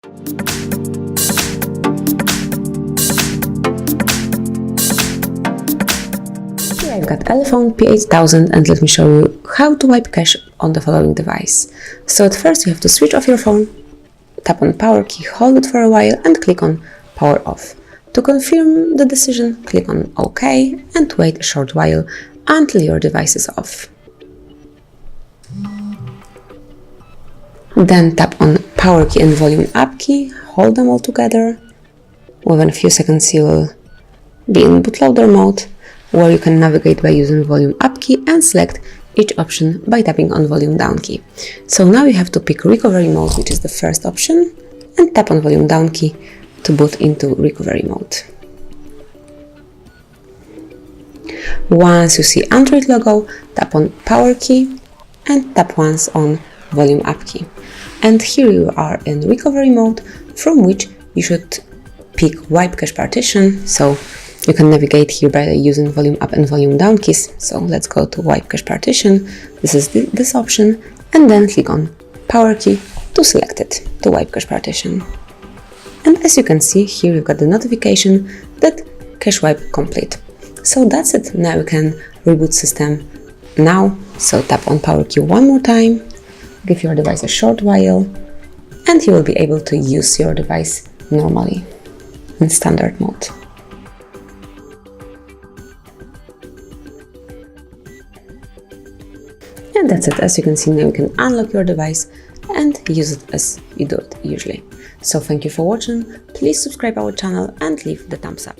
Here I've got ELEPHONE P8000 and let me show you how to wipe cache on the following device. So at first you have to switch off your phone, tap on power key, hold it for a while and click on power off. To confirm the decision, click on OK and wait a short while until your device is off. Then tap on power key and volume up key, hold them all together. Within a few seconds you will be in bootloader mode, where you can navigate by using volume up key and select each option by tapping on volume down key. So now you have to pick recovery mode, which is the first option, and tap on volume down key to boot into recovery mode. Once you see Android logo, tap on power key and tap once on volume up key. And here you are in recovery mode, from which you should pick wipe cache partition. So you can navigate here by using volume up and volume down keys. So let's go to wipe cache partition. This is this option, and then click on power key to select it, to wipe cache partition. And as you can see, here you've got the notification that cache wipe complete. So that's it. Now you can reboot system now. So tap on power key one more time, give your device a short while, and you will be able to use your device normally in standard mode. And that's it. As you can see, now you can unlock your device and use it as you do it usually. So thank you for watching. Please subscribe our channel and leave the thumbs up.